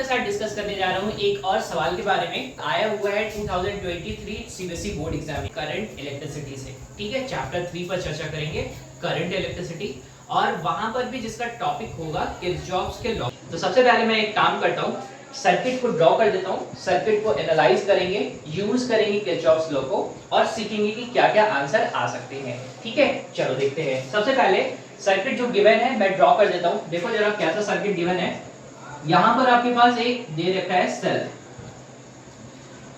आपके साथ डिस्कस करने जा रहा हूँ एक और सवाल के बारे में। आया हुआ है 2023 CBSE board exam current electricity से। ठीक है, चैप्टर 3 पर चर्चा करेंगे, करंट इलेक्ट्रिसिटी, और वहां पर भी जिसका टॉपिक होगा किरचॉफ्स के लॉ। तो सबसे पहले मैं एक काम करता हूँ, सर्किट को ड्रॉ कर देता हूँ, सर्किट को एनालाइज करेंगे, यूज करेंगे किरचॉफ्स लॉ को और सीखेंगे कि क्या क्या आंसर आ सकते हैं। ठीक है, चलो देखते हैं। सबसे पहले सर्किट जो गिवन है मैं ड्रॉ कर देता हूँ। देखो जरा कैसा सर्किट गिवन है। यहां पर आपके पास एक दे रखा है सेल,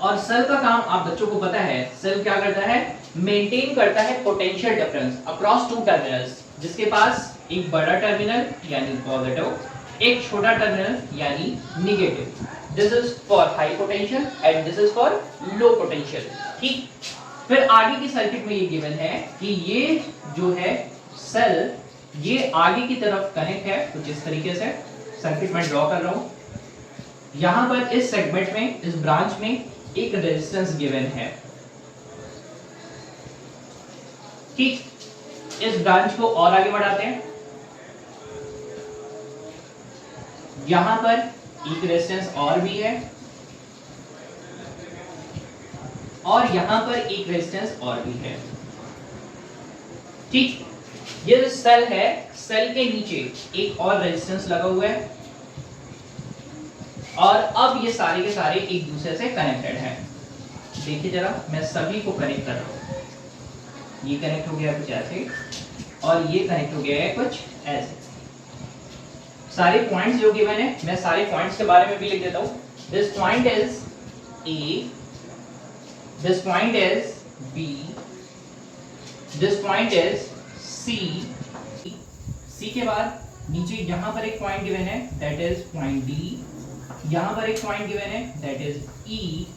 और सेल का काम आप बच्चों को पता है, सेल क्या करता है, मेंटेन करता है potential difference across two terminals, जिसके पास एक बड़ा टर्मिनल यानी पॉजिटिव, एक छोटा टर्मिनल यानी negative. This is for high potential and this is for low potential. ठीक, फिर आगे की सर्किट में ये गिवन है कि ये जो है सेल ये आगे की तरफ कनेक्ट है कुछ इस तरीके से। सर्किट में ड्रॉ कर रहा हूं। यहां पर इस सेगमेंट में, इस ब्रांच में एक रेजिस्टेंस गिवन है। ठीक, इस ब्रांच को और आगे बढ़ाते हैं। यहां पर एक रेजिस्टेंस और भी है, और यहां पर एक रेजिस्टेंस और भी है। ठीक, ये जो सेल है, सेल के नीचे एक और रेजिस्टेंस लगा हुआ है, और अब ये सारे के सारे एक दूसरे से कनेक्टेड हैं। देखिए जरा, मैं सभी को कनेक्ट कर रहा हूं। ये कनेक्ट हो गया कुछ ऐसे, और ये कनेक्ट हो गया है कुछ ऐसे। सारे पॉइंट्स जो गिवन है, मैं सारे पॉइंट्स के बारे में भी लिख देता हूं। This point is A, this point is B, this point is C. C के बाद नीचे यहां पर एक पॉइंट गिवन है, दैट इज पॉइंट डी। यहां पर एक पॉइंट गिवन है, दैट इज ई।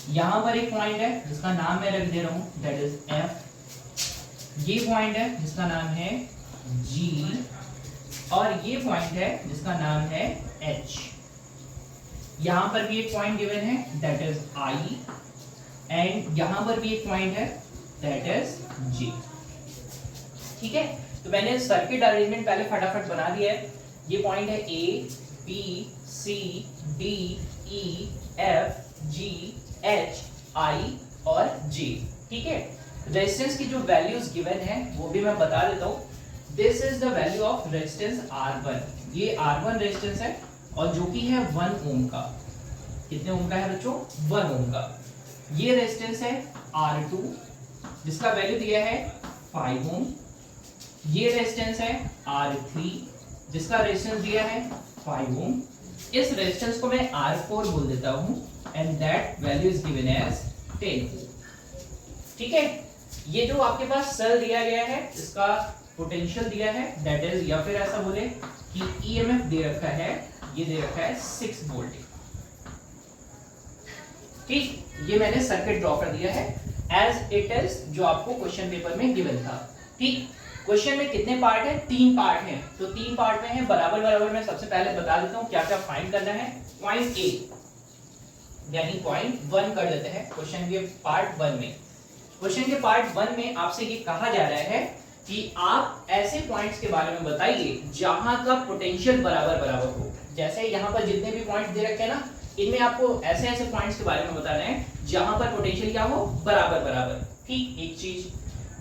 यहां पर एक पॉइंट है जिसका नाम मैं रख दे रहा हूं, दैट इज एफ। ये पॉइंट है जिसका नाम है जी, और ये पॉइंट है जिसका नाम है एच। यहां पर भी एक पॉइंट गिवन है, दैट इज आई, एंड यहां पर भी एक पॉइंट है, दैट इज जी। ठीक है, तो मैंने सर्किट अरेंजमेंट पहले फटाफट बना दिया है। ये पॉइंट है ए, बी, सी, डी, ई, एफ, जी, एच, आई और जे। ठीक है, रेजिस्टेंस की जो वैल्यूज गिवन है वो भी मैं बता देता हूँ। This is the value of resistance R1। ये R1 रेजिस्टेंस है, और जो कि है 1 ओम का। कितने ओम का है बच्चों? 1 ओम का। ये रेजिस्टेंस है R2 जिसका वैल्यू दिया है 5 ओम। ये रेजिस्टेंस है R3 जिसका रेजिस्टेंस दिया है 5 ओम। इस रेजिस्टेंस को मैं R4 बोल देता हूं, and that value is given as 10 ohm. ठीक है, ये जो आपके पास सेल दिया गया है, इसका पोटेंशियल दिया है, दैट इज, या फिर ऐसा बोले कि ईएमएफ दे रखा है, ये दे रखा है 6 वोल्ट। ठीक, ये मैंने सर्किट ड्रॉ कर दिया है एज इट इज जो आपको क्वेश्चन पेपर में गिवन था। ठीक, क्वेश्चन में कितने पार्ट है? 3 पार्ट हैं, तो 3 पार्ट में है बराबर बराबर। मैं सबसे पहले बता देता हूं क्या क्या फाइंड करना है। पॉइंट ए यानी पॉइंट 1 कर देते हैं क्वेश्चन के पार्ट 1 में। क्वेश्चन के पार्ट 1 में आपसे ये कहा जा रहा है कि आप ऐसे पॉइंट्स के बारे में बताइए जहां का पोटेंशियल बराबर बराबर हो। जैसे यहां पर जितने भी पॉइंट्स दे रखे हैं ना, इनमें आपको ऐसे ऐसे पॉइंट्स के बारे में बताना है जहां पर पोटेंशियल क्या हो, बराबर बराबर। ठीक, एक चीज।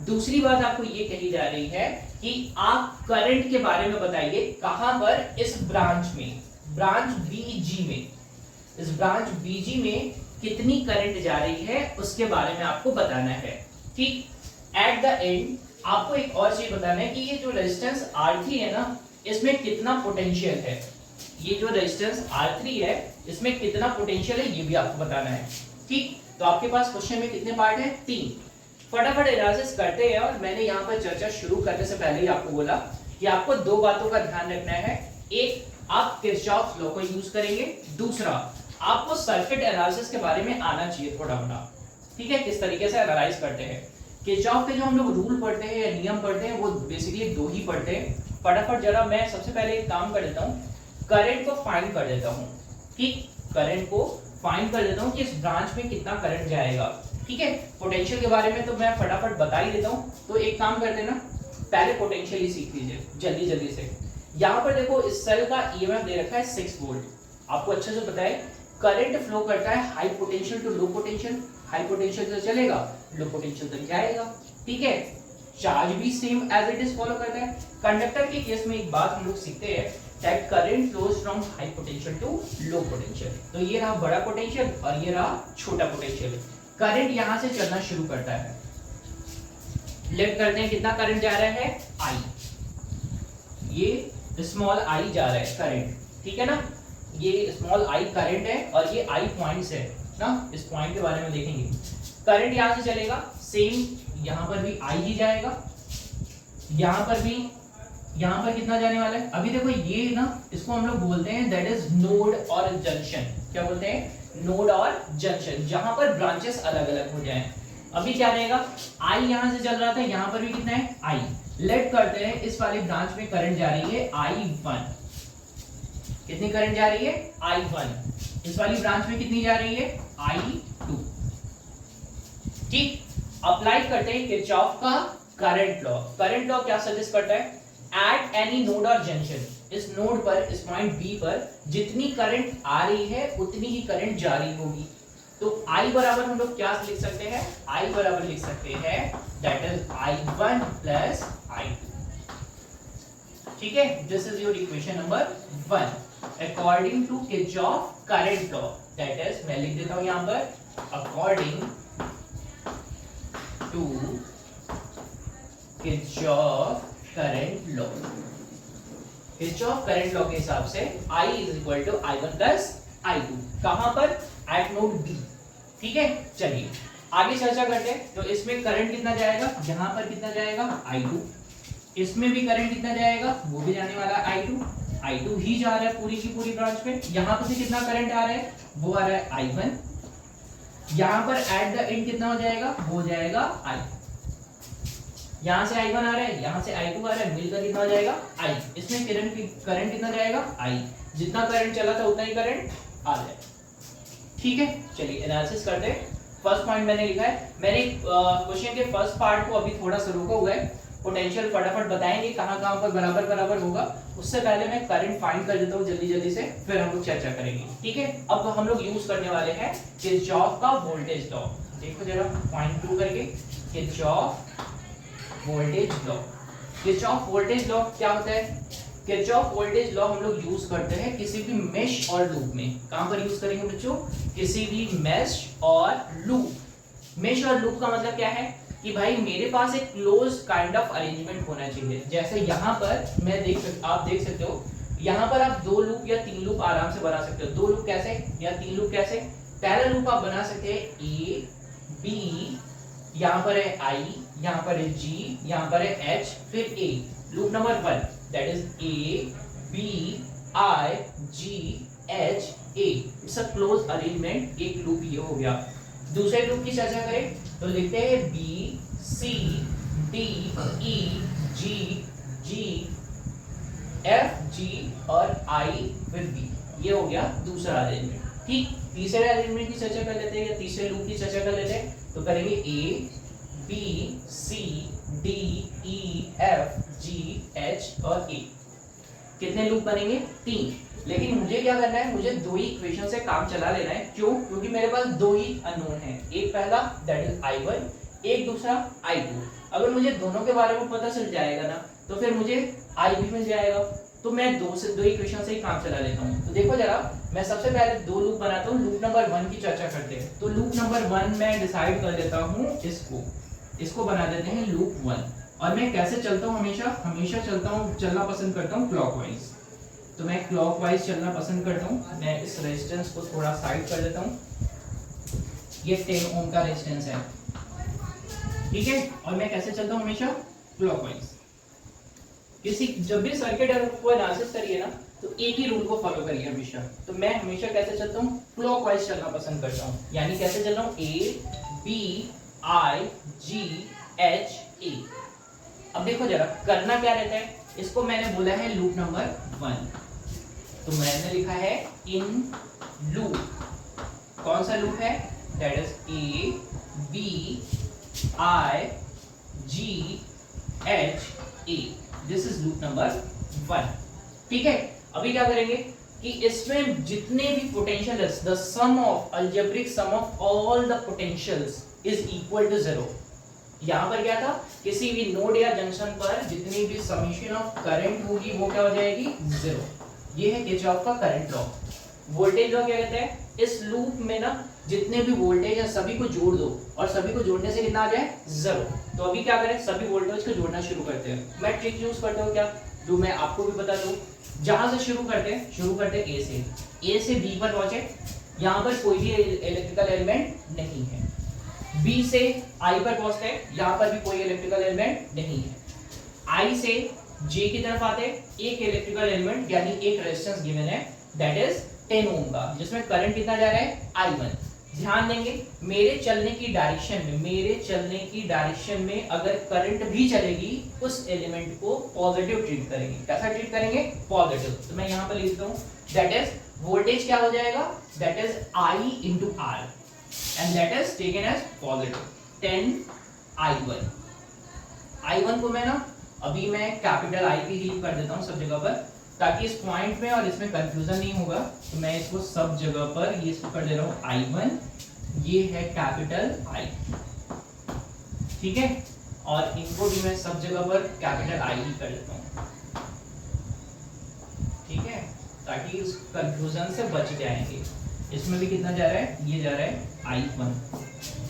दूसरी बात आपको ये कही जा रही है कि आप करंट के बारे में बताइए कहां पर, इस ब्रांच में, ब्रांच बीजी में, इस ब्रांच बीजी में कितनी करंट जा रही है उसके बारे में आपको बताना है। ठीक, एट द एंड आपको एक और चीज बताना है कि ये जो रेजिस्टेंस R3 है ना, इसमें कितना पोटेंशियल है। ये जो रेजिस्टेंस R3 है इसमें कितना पोटेंशियल है ये भी आपको बताना है। ठीक, तो आपके पास क्वेश्चन में कितने पार्ट है? 3। फटाफट एनालिसिस करते हैं। और मैंने यहाँ पर चर्चा शुरू करने से पहले ही आपको बोला कि आपको 2 बातों का ध्यान रखना है। एक, आप किरचॉफ्स लॉ को यूज करेंगे। दूसरा, आपको सर्किट एनालिसिस के बारे में आना चाहिए थोड़ा मोड़ा। ठीक है, किस तरीके से एनालाइज करते हैं। किरचॉफ के जो हम लोग रूल पढ़ते हैं या नियम पढ़ते हैं वो बेसिकली 2 ही पढ़ते हैं। फटाफट जरा मैं सबसे पहले एक काम कर देता हूँ, करंट को फाइंड कर देता हूँ। ठीक, करंट को फाइंड कर देता हूँ कि इस ब्रांच में कितना करंट जाएगा। ठीक है, पोटेंशियल के बारे में तो मैं फटाफट बता ही देता हूँ। तो एक काम करते हैं ना, पहले पोटेंशियल ही सीख लीजिए जल्दी जल्दी से। यहाँ पर देखो इस सेल का ईएमएफ दे रखा है 6 वोल्ट। आपको अच्छे से पता है करंट फ्लो करता है high potential to low potential, high potential से चलेगा लो पोटेंशियल तक जाएगा, ठीक है। चार्ज भी same as it is follow करता है। कंडक्टर के केस में एक बात हम लोग सीखते हैं that current flows from high potential to low potential. तो ये रहा बड़ा पोटेंशियल और ये रहा छोटा पोटेंशियल। करंट यहां से चलना शुरू करता है, लेट करते हैं कितना करंट जा रहा है आई, ये स्मॉल आई जा रहा है करंट, ठीक है ना। ये स्मॉल आई करंट है और ये आई पॉइंट्स है ना, इस पॉइंट के बारे में देखेंगे। करंट यहां से चलेगा, सेम यहां पर भी आई ही जाएगा, यहां पर भी, यहां पर कितना जाने वाला है। अभी देखो ये ना, इसको हम लोग बोलते हैं दैट इज नोड और जंक्शन। क्या बोलते हैं? नोड और जंक्शन, जहां पर ब्रांचेस अलग अलग हो जाएं। अभी क्या रहेगा, आई यहां से चल रहा था, यहां पर भी कितना है आई। लेट करते हैं इस वाली ब्रांच में करंट जा रही है I1। कितनी करंट जा रही है I1। इस वाली ब्रांच में कितनी जा रही है I2। ठीक, अप्लाई करते हैं किरचॉफ का करंट लॉ। करंट लॉ क्या सजेस्ट करता है? एट एनी नोड और जंक्शन, इस नोड पर, इस पॉइंट बी पर जितनी करंट आ रही है उतनी ही करंट जा रही होगी। तो I बराबर हम लोग क्या लिख सकते हैं? I बराबर लिख सकते हैं that is I1 plus I2। ठीक है, this is your equation number 1 according to Kirchhoff current law. That is, मैं लिख देता हूं यहां पर according to Kirchhoff current law. Kirchhoff current law के हिसाब से I is equal to I1 plus I2। कहां पर? At node B. ठीक है, चलिए आगे चर्चा करते हैं। तो इसमें करंट कितना जाएगा? यहां पर कितना जाएगा I2। इसमें भी करंट कितना जाएगा? वो भी जाने वाला I2। I2 ही जा रहा है पूरी की पूरी ब्रांच पे। यहां पर से कितना करंट आ रहा है? वो आ रहा है I1। यहां पर एट द एंड कितना हो जाएगा? वो हो जाएगा I। यहां से I1 आ रहा है, यहां से I2 आ रहा है, मिलकर कितना हो जाएगा I। इसमें करंट कितना जाएगा I। जितना करंट चला था उतना ही करंट आ जाएगा। ठीक है, चलिए एनालिसिस करते हैं। फर्स्ट पॉइंट मैंने लिखा है, मैंने क्वेश्चन के फर्स्ट पार्ट को अभी थोड़ा सा रोका हुआ है। पोटेंशियल फटाफट बताएंगे कहां कहां पर बराबर बराबर होगा। उससे पहले मैं करंट फाइंड कर देता हूं जल्दी जल्दी से, फिर हम लोग चर्चा करेंगे। ठीक है, अब हम लोग यूज करने वाले हैं किरचॉफ का वोल्टेज लॉ। देखो जरा पॉइंट 2 करके, Kirchhoff voltage law. Kirchhoff voltage law क्या होता है? किरचॉफ वोल्टेज लॉ हम लोग यूज करते हैं किसी भी मेश और लूप में। कहां पर यूज करेंगे बच्चों? किसी भी मेश और लूप। मेश और लूप का मतलब क्या है कि भाई मेरे पास एक क्लोज काइंड ऑफ अरेंजमेंट होना चाहिए। जैसे यहाँ पर आप देख सकते हो, यहाँ पर आप 2 लूप या 3 लूप आराम से बना सकते हो। 2 लूप कैसे या 3 लूप कैसे? पहला लूप आप बना सकते हैं A B, यहाँ पर है I, यहाँ पर है G, यहाँ पर है H, फिर A। Loop number 1 that is A B I G H A। It's a close arrangement. एक लूप ये हो गया। दूसरे लूप की चर्चा करें तो लिखते हैं B C D E G G F G और I फिर B। ये हो गया दूसरा अरेंजमेंट। ठीक, तीसरे अरेंजमेंट की चर्चा कर लेते हैं या तीसरे लूप की चर्चा कर लेते हैं। तो करेंगे A B C D E F G H और A। कितने लूप बनेंगे? 3। लेकिन मुझे क्या करना है? मुझे 2 ही इक्वेशन से काम चला लेना है। क्यों? क्योंकि मेरे पास 2 ही अननोन है। एक पहला दैट इज I1, एक दूसरा I2। अगर मुझे दोनों के बारे में पता चल जाएगा ना, तो फिर मुझे I भी मिल जाएगा। तो मैं 2 इक्वेशन से ही काम चला लेता हूँ। तो देखो जरा, मैं सबसे पहले 2 लूप बनाता हूँ। लूप नंबर 1 की चर्चा करते हैं। तो लूप नंबर 1 मैं डिसाइड कर देता हूँ इसको बना देते हैं लूप 1। और मैं कैसे चलता हूँ? हमेशा चलना पसंद करता हूँ क्लॉकवाइज। तो मैं क्लॉकवाइज चलना पसंद करता हूँ। मैं इस रेजिस्टेंस को थोड़ा साइड कर देता हूँ। ये 10 ओम का रेजिस्टेंस है, ठीक है। और मैं कैसे चलता हूँ? हमेशा क्लॉकवाइज। जब भी सर्किट को एनालिसिस करिए ना, तो एक ही रूल को फॉलो करिए हमेशा। तो मैं हमेशा कैसे चलता हूँ? क्लॉकवाइज चलना पसंद करता हूँ। यानी कैसे चल रहा हूँ? A B I G H A। अब देखो जरा करना क्या रहता है। इसको मैंने बोला है लूप नंबर 1। तो मैंने लिखा है इन लूप। कौन सा लूप है? That is A B I G H A। This is loop number 1। ठीक है, अभी क्या करेंगे कि इसमें जितने भी potentials, the sum of algebraic sum of all the potentials is equal to 0। यहां पर क्या था, किसी भी नोड या जंक्शन पर जितनी भी समेशन ऑफ करंट होगी वो क्या हो जाएगी 0। ये है किरचॉफ का करंट लॉ। वोल्टेज लॉ क्या कहता है, इस लूप में ना जितने भी वोल्टेज है सभी को जोड़ दो और सभी को जोड़ने से कितना आ जाए 0। तो अभी क्या करें, सभी वोल्टेज को जोड़ना शुरू करते हैं। मैं ट्रिक यूज करता हूँ क्या, जो मैं आपको भी बता दूं। जहां से शुरू करते हैं ए से बी पर पहुंचे, यहाँ पर कोई भी इलेक्ट्रिकल एलिमेंट नहीं है। बी से आई पर पहुंचते हैं, यहाँ पर भी कोई इलेक्ट्रिकल एलिमेंट नहीं है। आई से जे की तरफ आते हैं, एक इलेक्ट्रिकल एलिमेंट यानी एक रेजिस्टेंस गिवन है, दैट इज 10 ओम का, जिसमें करंट कितना जा रहा है I1। ध्यान देंगे मेरे चलने की डायरेक्शन में अगर करंट भी चलेगी उस एलिमेंट को पॉजिटिव ट्रीट करेंगे। कैसा ट्रीट करेंगे, पॉजिटिव। तो मैं यहाँ पर लिखता हूँ दैट इज वोल्टेज क्या हो जाएगा, that is I into R and that is taken as positive 10 I1। I1 को मैं ना अभी मैं कैपिटल I की हील कर देता हूँ सब जगह पर, ताकि इस पॉइंट में और इसमें कंफ्यूजन नहीं होगा। तो मैं इसको सब जगह पर ये इसको कर दे रहा हूँ I1, ये है कैपिटल I, ठीक है, और इनको भी मैं सब जगह पर कैपिटल I ही कर देता हूँ, ठीक है, ताकि इस कंफ्यूजन से बच जाएंगे। इसमें भी कितना जा रहा है, ये जा रहा है I1,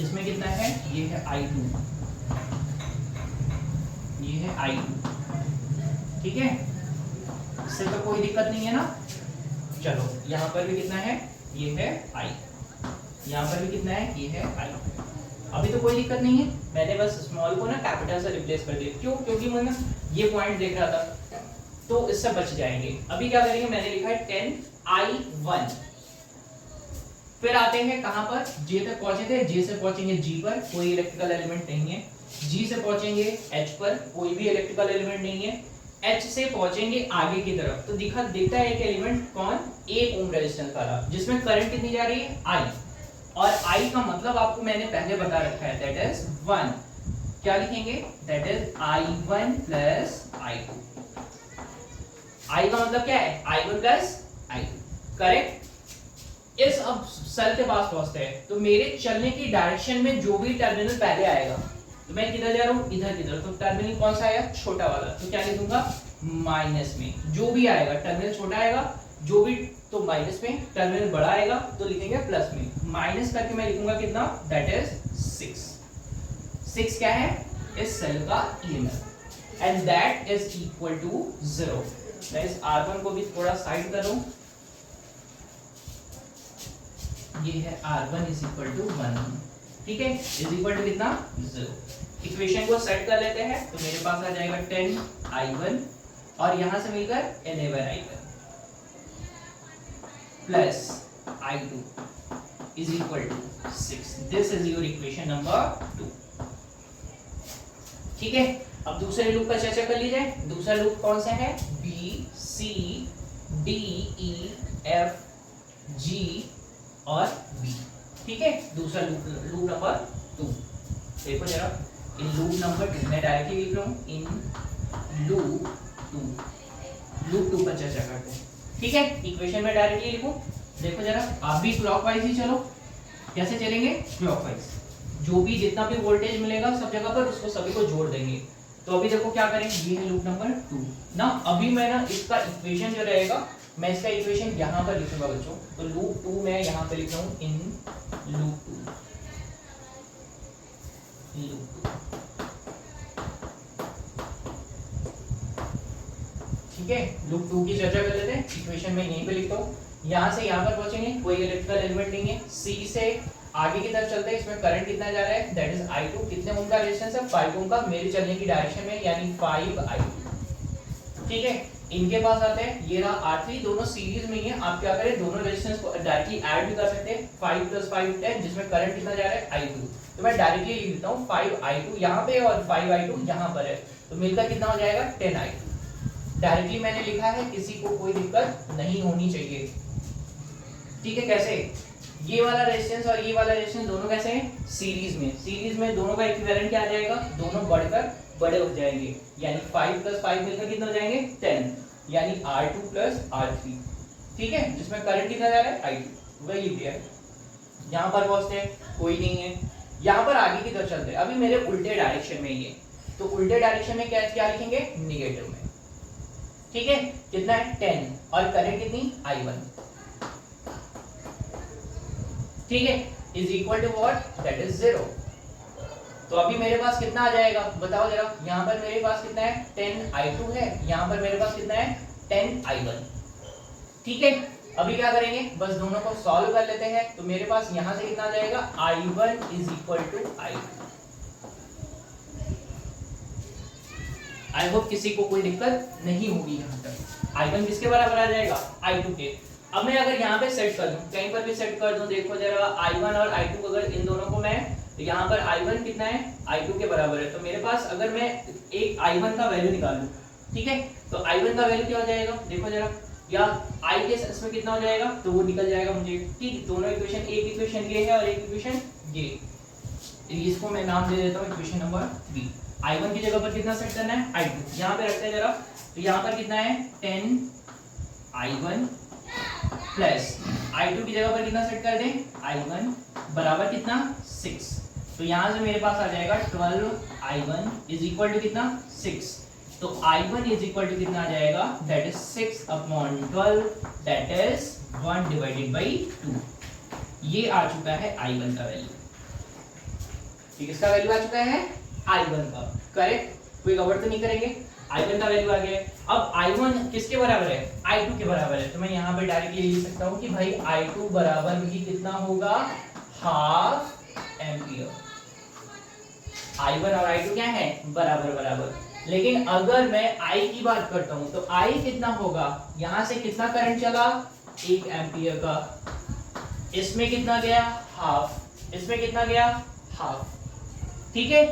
इसमें कितना है, ये है I2, ये है I2, ठीक है, इससे तो कोई दिक्कत नहीं है ना। चलो यहाँ पर भी कितना है, ये है I, यहाँ पर भी कितना है, ये है I। अभी तो कोई दिक्कत नहीं है, मैंने बस स्मॉल को ना कैपिटल से रिप्लेस कर दिया। क्यों, क्योंकि मैं ये पॉइंट देख रहा था, तो इससे बच जाएंगे। अभी क्या करेंगे, मैंने लिखा है 10I1। फिर आते हैं कहां पर, J तक पहुंचे थे, J से पहुंचेंगे G पर, कोई इलेक्ट्रिकल एलिमेंट नहीं है। G से पहुंचेंगे H पर, कोई भी इलेक्ट्रिकल एलिमेंट नहीं है। H से पहुंचेंगे आगे की तरफ, तो दिखता है एक एलिमेंट कौन, 1 ओम रेजिस्टेंस वाला, जिसमें करंट कितनी जा रही है I, और I का मतलब आपको मैंने पहले बता रखा है, दैट इज 1। क्या लिखेंगे, that is I1 plus I2। I का मतलब क्या है, I1 प्लस I2, करेक्ट। इस अब सेल के पास पहुंचते हैं, तो मेरे चलने की डायरेक्शन में जो भी टर्मिनल पहले आएगा, तो मैं किधर जा रहा हूँ, इधर की तरफ, तो टर्मिनल कौन सा आया, छोटा वाला, तो क्या लिखूंगा माइनस में। जो भी आएगा टर्मिनल छोटा आएगा, जो भी तो माइनस में, टर्मिनल बड़ा आएगा तो लिखेंगे प्लस में। माइनस करके मैं लिखूंगा कितना, दैट इज 6। 6 क्या है, इस सेल का EMF, and that is equal to 0। मैं इस R1 को भी थोड़ा साइड करूं, ये है R1 इज इक्वल टू 1, ठीक है, इज इक्वल टू कितना 0। इक्वेशन को सेट कर लेते हैं, तो मेरे पास आ जाएगा 10I1 और यहां से मिलकर 11I1 plus I2 is equal to 6। This is your equation number 2, ठीक है। अब दूसरे लूप का चर्चा कर लीजिए। दूसरा लूप कौन सा है, B C D E F G और B, ठीक है, दूसरा लूप नंबर 2। देखो जरा, इन लूप नंबर 2 मैं डायरेक्टली लिख रहा हूं, इन लूप 2 पर चर्चा करते हैं, ठीक है। इक्वेशन में डायरेक्टली लिखूं, देखो जरा, आप भी क्लॉकवाइज ही चलो। कैसे चलेंगे, क्लॉकवाइज। जो भी जितना भी वोल्टेज मिलेगा सब जगह पर उसको सभी को जोड़ देंगे। तो अभी देखो क्या करेंगे, ये है लूप नंबर 2 ना। अभी मैं ना इसका इक्वेशन जो रहेगा, मैं इसका इक्वेशन यहाँ पर लिखूंगा बच्चों। तो लूप 2 मैं यहाँ पे लिख रहा हूँ, इन लूप 2, ठीक है। लूप 2 की चर्चा कर लेते हैं। इक्वेशन में यहीं पे लिखता हूँ, यहाँ से यहाँ पर पहुंचेंगे, कोई इलेक्ट्रिकल एलिमेंट नहीं है। C से आगे की तरफ चलते हैं, इसमें करंट कितना जा रहा है, दैट इज I2। कितने ओम का रेजिस्टेंस है, 5 ओम का, मेरे चलने की डायरेक्शन में, यानी 5I2, ठीक है। इनके पास आते हैं, ये रहा R3, दोनों सीरीज में ही है। आप क्या करें, दोनों रेजिस्टेंस को डायरेक्टली ऐड भी कर सकते हैं, 5 + 5 10, जिसमें करंट कितना जा रहा है I2। तो मैं डायरेक्टली लिख देता हूँ 5I2 यहाँ पे और 5I2 यहाँ पर है, तो मिलकर कितना हो जाएगा 10I2। डायरेक्टली मैंने लिखा है, किसी को कोई दिक्कत नहीं होनी चाहिए, ठीक है। कैसे, ये वाला रेजिस्टेंस और ये वाला रेजिस्टेंस दोनों कैसे हैं, सीरीज में। सीरीज में दोनों का इक्विवेलेंट क्या आ जाएगा, दोनों बढ़कर बड़े हो जाएंगे, यानी 5 + 5 मिलकर कितना हो जाएंगे 10। यानी R2 प्लस R3, ठीक है, जिसमें करंट कितना जा रहा है I2, वही लिख दिया है। यहाँ पर पहुंचते हैं, कोई नहीं है। यहाँ पर आगे की तरफ चलते हैं, अभी मेरे उल्टे डायरेक्शन में ये, तो उल्टे डायरेक्शन में क्या क्या लिखेंगे, निगेटिव में, ठीक है। कितना है 10 और करंट कितनी I1, ठीक है, is equal to what, that is 0। तो अभी मेरे पास कितना आ जाएगा बताओ जरा, यहाँ पर मेरे पास कितना है 10I2 है, यहाँ पर मेरे पास कितना है 10I1, ठीक है। अभी क्या करेंगे, बस दोनों को सॉल्व कर लेते हैं। तो मेरे पास यहाँ से कितना आ जाएगा, I1 is equal to I2। I hope किसी को कोई दिक्कत नहीं होगी यहाँ तक। I1 किसके बराबर आ जाएगा, I2 के। अब मैं अगर यहाँ पे सेट कर दूं, कहीं पर भी सेट कर दूं, देखो जरा I1 और I2 अगर इन दोनों को मैं, तो यहाँ पर I1 कितना है I2 के बराबर है, तो मेरे पास अगर मैं एक I1 का वैल्यू निकालूं, ठीक है, तो I1 का वैल्यू क्या हो जाएगा, देखो जरा, या I के सेंस में कितना हो जाएगा, तो वो निकल जाएगा मुझे, ठीक। दोनों इक्वेशन, एक इक्वेशन ये है और एक इक्वेशन ये, इसको मैं नाम दे देता हूँ इक्वेशन नंबर बी। I1 की जगह पर कितना सेट करना है I2, यहाँ पे रखते हैं जरा, तो यहाँ पर कितना है 10I1 प्लस I2 की जगह पर कितना सेट कर दें, I1 बराबर कितना 6, तो यहाँ से मेरे पास आ जाएगा 12I1 इज इक्वल टू कितना 6, तो I1 इज इक्वल टू कितना आ जाएगा, that is 6 upon 12, that is 1 divided by 2। ये आ चुका है I1 का वैल्यू, ठीक, इसका वैल्यू आ चुका है I1 का, करेक्ट, कोई गड़बड़ तो नहीं करेंगे। I1 का वैल्यू आ गया। अब I1 किसके बराबर है, I2 के बराबर है, तो मैं यहाँ पे डायरेक्टली लिख सकता हूँ कि भाई I2 बराबर भी कितना होगा, हाफ एम्पियर। I1 और I2 क्या है, बराबर बराबर। लेकिन अगर मैं I की बात करता हूँ तो I कितना होगा, यहाँ से कितना करंट चला, 1 एम्पियर का, इसमें कितना गया, हाफ, इसमें कितना गया, हाफ, ठीक है,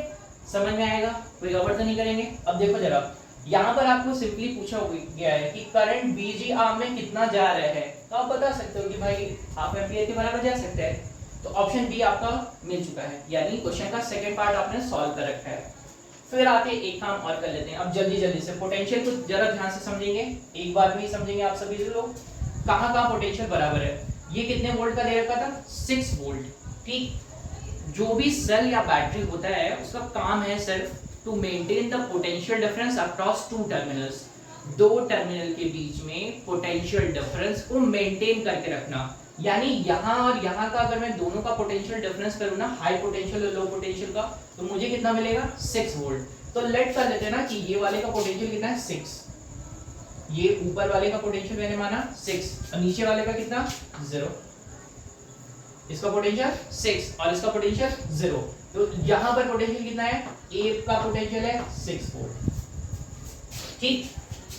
समझ में आएगा, कोई गड़बड़ तो नहीं करेंगे। अब देखो जरा, यहाँ पर आपको सिंपली पूछा गया है कि करंट बीजी आर्म में कितना जा रहा है, तो आप बता सकते हो कि भाई हाफ एम्पियर के बराबर जा सकता है, तो ऑप्शन बी आपका मिल चुका है, यानी क्वेश्चन का सेकंड पार्ट आपने सॉल्व कर रखा है। फिर आके एक काम और कर लेते हैं, अब जल्दी जल्दी से पोटेंशियल को जरा ध्यान से समझेंगे, एक बार में ही समझेंगे आप सभी लोग, कहाँ कहाँ पोटेंशियल बराबर है। ये कितने वोल्ट का दे रखा था, 6 वोल्ट, ठीक। जो भी सेल या बैटरी होता है उसका काम है सिर्फ to maintain the potential difference across two terminals, दो टर्मिनल के बीच में पोटेंशियल डिफरेंस को मेंटेन करके रखना। यानी यहाँ और यहाँ का अगर मैं दोनों का पोटेंशियल डिफरेंस करूँ ना, हाई पोटेंशियल और लो पोटेंशियल का, तो मुझे कितना मिलेगा, 6 वोल्ट। तो लेट कर लेते हैं ना कि ये वाले का पोटेंशियल कितना है, 6, ये ऊपर वाले का पोटेंशियल मैंने माना 6 और नीचे वाले का कितना, 0, इसका पोटेंशियल 6 और इसका पोटेंशियल 0, तो यहां पर पोटेंशियल कितना है, ए का पोटेंशियल है 6 वोल्ट, ठीक।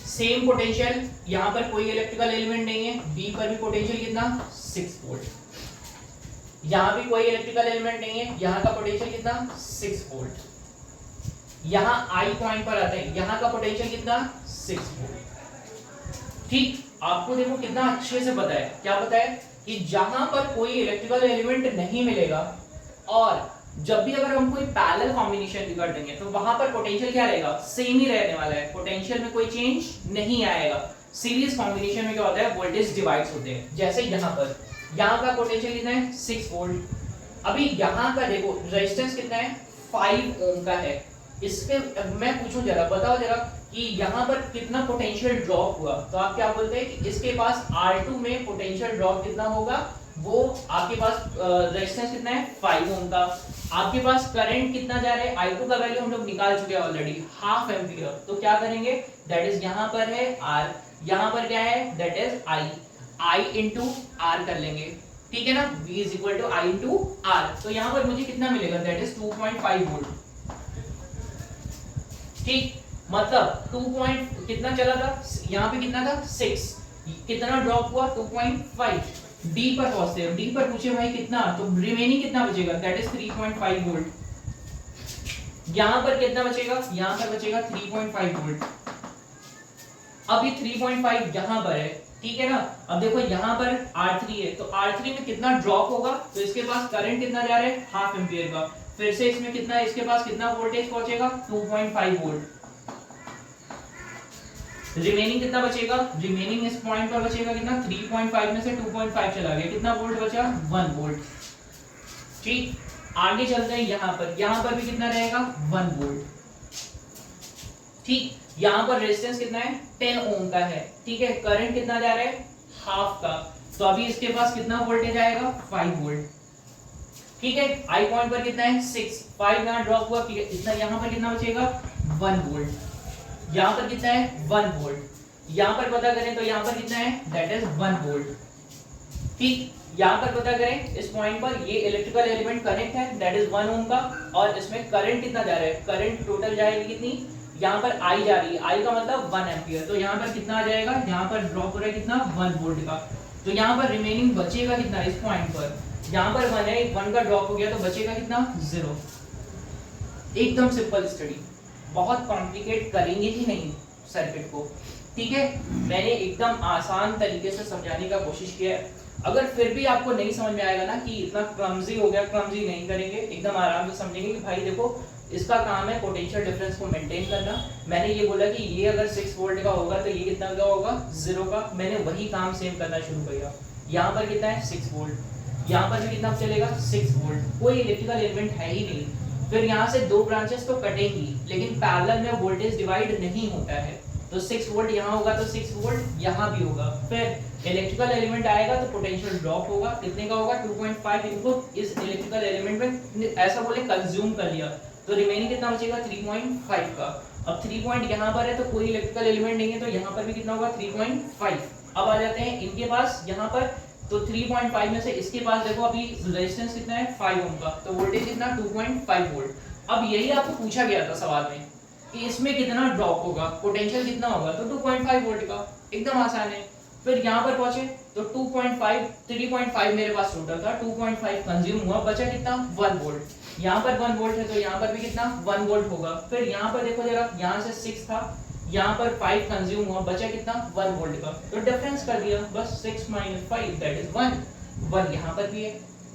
सेम पोटेंशियल, यहां पर कोई इलेक्ट्रिकल एलिमेंट नहीं है, बी पर भी पोटेंशियल कितना, 6 वोल्ट, यहां भी कोई इलेक्ट्रिकल एलिमेंट नहीं है, यहां का पोटेंशियल कितना, 6 वोल्ट, यहां आई पॉइंट पर आते हैं, यहां का पोटेंशियल कितना, 6 वोल्ट, ठीक। आपको देखो कितना अच्छे से पता है, क्या पता है कि जहां पर कोई इलेक्ट्रिकल एलिमेंट नहीं मिलेगा और जब भी अगर हम कोई पैरेलल कॉम्बिनेशन कर देंगे तो वहां पर पोटेंशियल क्या रहेगा, सेम ही रहने वाला है, पोटेंशियल में कोई चेंज नहीं आएगा। सीरीज कॉम्बिनेशन में क्या होता है, वोल्टेज डिवाइड्स होते हैं, जैसे यहाँ पर, यहाँ का पोटेंशियल कितना है, 6 वोल्ट। अभी यहाँ का देखो रेजिस्टेंस कितना है, 5 ओम का है। इसके मैं पूछूं जरा, बताओ जरा कि यहाँ पर कितना पोटेंशियल ड्रॉप हुआ, तो आप क्या बोलते हैं कि इसके पास R2 में पोटेंशियल ड्रॉप कितना होगा, वो आपके पास रेजिस्टेंस कितना है, 5 ओम का। आपके पास करंट कितना जा रहा है, I2 का वैल्यू हम लोग निकाल चुके हैं ऑलरेडी, हाफ एम्पियर। तो क्या करेंगे, दैट इज यहाँ पर है R, यहाँ पर क्या है, that is I into R कर लेंगे, ठीक है ना, V is equal to I into R। तो यहाँ पर मुझे कितना मिलेगा, दैट इज 2.5 वोल्ट, ठीक। मतलब 2 कितना चला था, यहाँ पे कितना था, 6, कितना ड्रॉप हुआ, 2.5। डी पर पहुंचते हैं, डी पर पूछे भाई कितना, तो रिमेनिंग कितना बचेगा, दैट इज 3.5 वोल्ट। यहाँ पर कितना बचेगा, यहाँ पर बचेगा 3.5 वोल्ट। अब ये 3.5 यहाँ पर है, ठीक है ना। अब देखो यहाँ पर R3 है, तो R3 में कितना ड्रॉप होगा, तो इसके पास करंट कितना जा रहा है, हाफ एम्पियर का। फिर से इसमें कितना, इसके पास कितना वोल्टेज पहुंचेगा, 2.5 वोल्ट। रिमेनिंग कितना बचेगा, रिमेनिंग इस पॉइंट पर बचेगा कितना, 3.5 में से 2.5 चला गया, कितना वोल्ट बचा, 1 वोल्ट। ठीक, आगे चलते हैं यहाँ पर भी कितना रहेगा, 1 वोल्ट। ठीक, यहाँ पर रेजिस्टेंस कितना है, 10 ओम का है। ठीक है, करंट कितना जा रहा है, हाफ का, तो अभी इसके पास कितना वोल्टेज आएगा, 5 वोल्ट। ठीक है, आई पॉइंट पर कितना है, 6, 5 यहाँ ड्रॉप हुआ, इतना यहाँ पर कितना बचेगा, 1 वोल्ट। यहाँ पर कितना है, 1 वोल्ट। यहाँ पर पता करें तो यहाँ पर कितना है, दैट इज 1 वोल्ट। ठीक, यहाँ पर पता करें इस पॉइंट पर ये इलेक्ट्रिकल एलिमेंट कनेक्ट है, दैट इज 1 ओम का, और इसमें करंट कितना जा रहा है, करंट टोटल जाएगी कितनी, यहाँ पर आई जा रही है, आई का मतलब 1 एम्पियर, तो यहाँ पर कितना आ जाएगा, यहाँ पर ड्रॉप हो रहा है कितना, 1 वोल्ट का, तो यहाँ पर रिमेनिंग बचेगा कितना इस पॉइंट पर, यहाँ पर 1 है, 1 का ड्रॉप हो गया तो बचेगा कितना, 0। एकदम सिंपल स्टडी, बहुत कॉम्प्लिकेट करेंगे ही नहीं सर्किट को। ठीक है, मैंने एकदम आसान तरीके से समझाने का कोशिश किया है। अगर फिर भी आपको नहीं समझ में आएगा ना कि इतना क्लमजी हो गया, क्लमजी नहीं करेंगे, एकदम आराम से समझेंगे कि भाई देखो इसका काम है पोटेंशियल डिफरेंस को मेंटेन करना। मैंने ये बोला कि ये अगर 6 वोल्ट का होगा तो ये कितना का होगा, 0 का, मैंने वही काम सेम करना शुरू किया। यहाँ पर कितना है, 6 वोल्ट, यहाँ पर भी कितना चलेगा, 6 वोल्ट, कोई इलेक्ट्रिकल एलिमेंट है ही नहीं। फिर यहाँ से 2 ब्रांचेस तो कटेंगी, लेकिन पैरेलल में वोल्टेज डिवाइड नहीं होता है, तो 6 वोल्ट यहाँ होगा तो 6 वोल्ट यहाँ भी होगा। फिर इलेक्ट्रिकल एलिमेंट आएगा तो पोटेंशियल ड्रॉप होगा, कितने का होगा, 2.5 इनपुट इस इलेक्ट्रिकल एलिमेंट में ऐसा बोले कंज्यूम कर लिया, तो रिमेनिंग कितना बचेगा, 3.5 का। अब 3 पॉइंट यहाँ पर है तो कोई इलेक्ट्रिकल एलिमेंट नहीं है, तो यहाँ पर भी कितना होगा, 3.5। अब आ जाते हैं इनके पास यहाँ पर, तो 3.5 में से इसके पास देखो अभी रेजिस्टेंस कितना है, 5 ओम का, तो वोल्टेज कितना, 2.5 वोल्ट। अब यही आपको पूछा गया था सवाल में कि इसमें कितना ड्रॉप होगा, पोटेंशियल कितना होगा, तो 2.5 वोल्ट का, एकदम आसान है। फिर यहाँ पर पहुंचे तो 2.5, 3.5 मेरे पास टोटल था, 2.5 कंज्यूम हुआ, बचा कितना, 1 वोल्ट। यहाँ पर 1 वोल्ट है तो यहाँ पर भी कितना, 1 वोल्ट होगा। फिर यहाँ पर देखो जरा, यहाँ से 6 था, यहाँ पर 5 कंज्यूम हुआ, बचा कितना, 1 वोल्ट का, तो डिफरेंस कर दिया बस, 6 - 5 दैट इज 1 यहाँ पर भी है,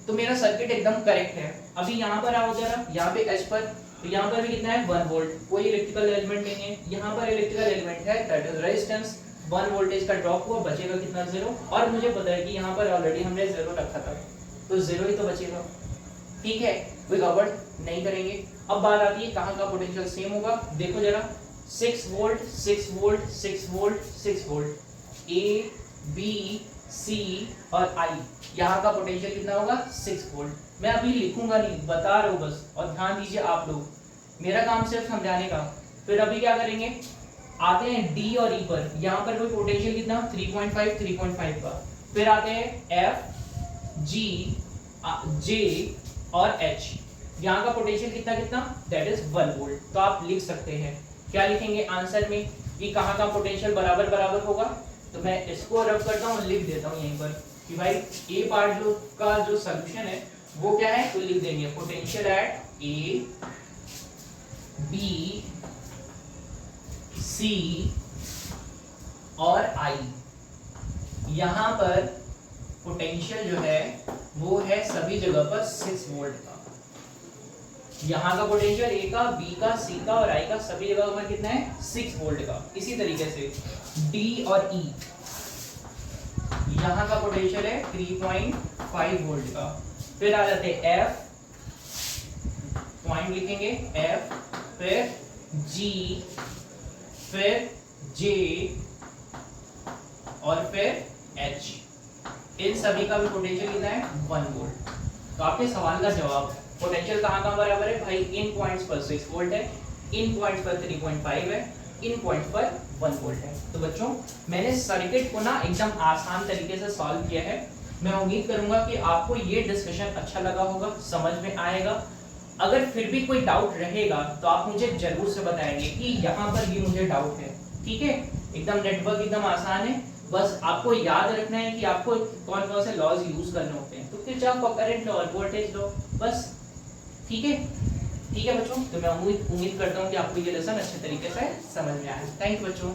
तो मेरा सर्किट एकदम करेक्ट है। अभी यहाँ पर आओ जरा, यहाँ पे एच पर, तो यहाँ पर भी कितना है, 1 वोल्ट, कोई इलेक्ट्रिकल एलिमेंट नहीं है, यहाँ पर इलेक्ट्रिकल एलिमेंट है, दैट इज रेजिस्टेंस, 1 वोल्टेज का ड्रॉप हुआ, बचेगा कितना, 0, और मुझे पता है कि यहाँ पर ऑलरेडी हमने 0 रखा था, तो 0 ही तो बचेगा। ठीक है, कोई गड़बड़ नहीं करेंगे। अब बात आती है कहाँ का पोटेंशियल सेम होगा, देखो जरा, 6 volt 6 volt 6 volt 6 volt, A B C और आई, यहाँ का पोटेंशियल कितना होगा, 6 वोल्ट। मैं अभी लिखूंगा नहीं, बता रहा हूँ बस, और ध्यान दीजिए आप लोग, मेरा काम सिर्फ समझाने का। फिर अभी क्या करेंगे, आते हैं डी और ई पर, यहाँ पर कोई पोटेंशियल कितना, 3.5 का। फिर आते हैं एफ जी जे और एच, यहाँ का पोटेंशियल कितना कितना, दैट इज 1 वोल्ट। तो आप लिख सकते हैं, क्या लिखेंगे आंसर में कि कहाँ का पोटेंशियल बराबर बराबर होगा, तो मैं इसको रब करता हूँ, लिख देता हूँ यहीं पर कि भाई ए पार्ट जो का जो सॉल्यूशन है वो क्या है, तो लिख देंगे potential at A B C और आई। यहाँ पर पोटेंशियल जो है वो है सभी जगह पर 6 वोल्ट का। यहाँ का पोटेंशियल ए का, बी का, सी का और आई का सभी जगह पर कितना है, 6 वोल्ट का। इसी तरीके से डी और ई, यहाँ का पोटेंशियल है 3.5 वोल्ट का। फिर आ जाते हैं एफ, पॉइंट लिखेंगे एफ, फिर जी, फिर जे और फिर एच, इन सभी का भी पोटेंशियल कितना है, 1 वोल्ट। तो आपके सवाल का जवाब, पोटेंशियल कहाँ बराबर है भाई, इन पॉइंट्स पर 6 वोल्ट है, इन पॉइंट्स पर 3.5 है, इन पॉइंट्स पर 1 वोल्ट है। तो बच्चों मैंने सर्किट को ना एकदम आसान तरीके से सॉल्व किया है। मैं उम्मीद करूंगा कि आपको ये डिस्कशन अच्छा लगा होगा, समझ में आएगा। अगर फिर भी कोई डाउट रहेगा तो आप मुझे जरूर से बताएंगे कि यहाँ पर भी मुझे डाउट है, ठीक है। एकदम नेटवर्क एकदम आसान है, बस आपको याद रखना है कि आपको कौन कौन से लॉज यूज करने होते हैं। तो किरचॉफ का करंट लॉ और वोल्टेज लॉ, बस, ठीक है। ठीक है बच्चों, तो मैं उम्मीद करता हूँ कि आपको ये लेसन अच्छे तरीके से समझ में आया। थैंक यू बच्चों।